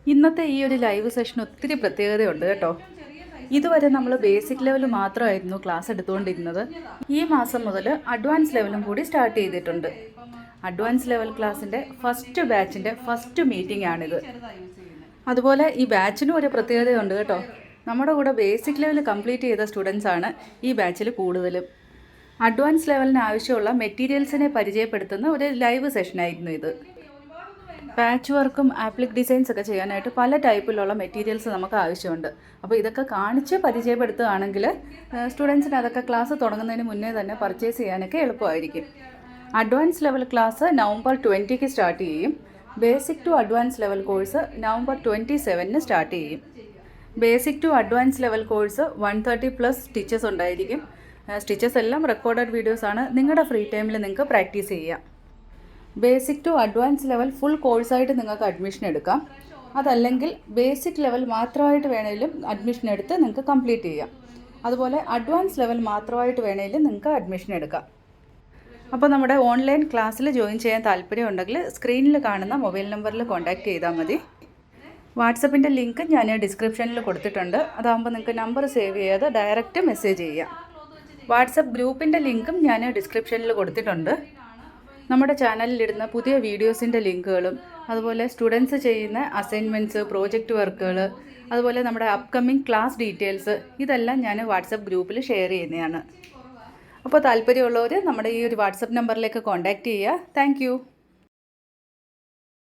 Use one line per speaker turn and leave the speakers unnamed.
ഇന്നത്തെ ഈ ഒരു ലൈവ് സെഷൻ ഒത്തിരി പ്രത്യേകതയുണ്ട് കേട്ടോ. ഇതുവരെ നമ്മൾ ബേസിക് ലെവൽ മാത്രമായിരുന്നു ക്ലാസ് എടുത്തുകൊണ്ടിരുന്നത്. ഈ മാസം മുതൽ അഡ്വാൻസ് ലെവലും കൂടി സ്റ്റാർട്ട് ചെയ്തിട്ടുണ്ട്. അഡ്വാൻസ് ലെവൽ ക്ലാസ്സിൻ്റെ ഫസ്റ്റ് ബാച്ചിൻ്റെ ഫസ്റ്റ് മീറ്റിംഗ് ആണിത്. അതുപോലെ ഈ ബാച്ചിനും ഒരു പ്രത്യേകതയുണ്ട് കേട്ടോ. നമ്മുടെ കൂടെ ബേസിക് ലെവൽ കംപ്ലീറ്റ് ചെയ്ത സ്റ്റുഡൻസാണ് ഈ ബാച്ചിൽ കൂടുതലും. അഡ്വാൻസ് ലെവലിന് ആവശ്യമുള്ള മെറ്റീരിയൽസിനെ പരിചയപ്പെടുത്തുന്ന ഒരു ലൈവ് സെഷനായിരുന്നു ഇത്. പാച്ച് വർക്കും ആപ്ലിക് ഡിസൈൻസ് ഒക്കെ ചെയ്യാനായിട്ട് പല ടൈപ്പിലുള്ള മെറ്റീരിയൽസ് നമുക്ക് ആവശ്യമുണ്ട്. അപ്പോൾ ഇതൊക്കെ കാണിച്ച് പരിചയപ്പെടുത്തുകയാണെങ്കിൽ സ്റ്റുഡൻസിന് അതൊക്കെ ക്ലാസ് തുടങ്ങുന്നതിന് മുന്നേ തന്നെ പർച്ചേസ് ചെയ്യാനൊക്കെ എളുപ്പമായിരിക്കും. Advance level class November 20 start ചെയ്യും. Basic to advance level course November 27 start ചെയ്യും. Basic to advance level course 130+ stitches ഉണ്ടായിരിക്കും. സ്റ്റിച്ചസ് എല്ലാം റെക്കോർഡഡ് വീഡിയോസാണ്. നിങ്ങളുടെ ഫ്രീ ടൈമിൽ നിങ്ങൾക്ക് പ്രാക്ടീസ് ചെയ്യാം. Basic to advance level full കോഴ്സായിട്ട് നിങ്ങൾക്ക് അഡ്മിഷൻ എടുക്കാം. അതല്ലെങ്കിൽ ബേസിക് ലെവൽ മാത്രമായിട്ട് വേണമെങ്കിലും അഡ്മിഷൻ എടുത്ത് നിങ്ങൾക്ക് കംപ്ലീറ്റ് ചെയ്യാം. അതുപോലെ അഡ്വാൻസ് ലെവൽ മാത്രമായിട്ട് വേണമെങ്കിലും നിങ്ങൾക്ക് അഡ്മിഷൻ എടുക്കാം. അപ്പോൾ നമ്മുടെ ഓൺലൈൻ ക്ലാസ്സിൽ ജോയിൻ ചെയ്യാൻ താല്പര്യമുണ്ടെങ്കിൽ സ്ക്രീനിൽ കാണുന്ന മൊബൈൽ നമ്പറിൽ കോൺടാക്റ്റ് ചെയ്താൽ മതി. വാട്സപ്പിൻ്റെ ലിങ്ക് ഞാൻ ഡിസ്ക്രിപ്ഷനിൽ കൊടുത്തിട്ടുണ്ട്. അതാകുമ്പോൾ നിങ്ങൾക്ക് നമ്പർ സേവ് ചെയ്യാതെ ഡയറക്റ്റ് മെസ്സേജ് ചെയ്യാം. വാട്സപ്പ് ഗ്രൂപ്പിൻ്റെ ലിങ്കും ഞാൻ ഡിസ്ക്രിപ്ഷനിൽ കൊടുത്തിട്ടുണ്ട്. നമ്മുടെ ചാനലിലിടുന്ന പുതിയ വീഡിയോസിൻ്റെ ലിങ്കുകളും അതുപോലെ സ്റ്റുഡൻസ് ചെയ്യുന്ന അസൈൻമെൻറ്റ്സ്, പ്രോജക്റ്റ് വർക്കുകൾ, അതുപോലെ നമ്മുടെ അപ്കമ്മിങ് ക്ലാസ് ഡീറ്റെയിൽസ് ഇതെല്ലാം ഞാൻ വാട്സപ്പ് ഗ്രൂപ്പിൽ ഷെയർ ചെയ്യുന്നതാണ്. അപ്പോൾ താല്പര്യമുള്ളവർ നമ്മുടെ ഈ ഒരു വാട്സപ്പ് നമ്പറിലേക്ക് കോൺടാക്റ്റ് ചെയ്യുക. താങ്ക്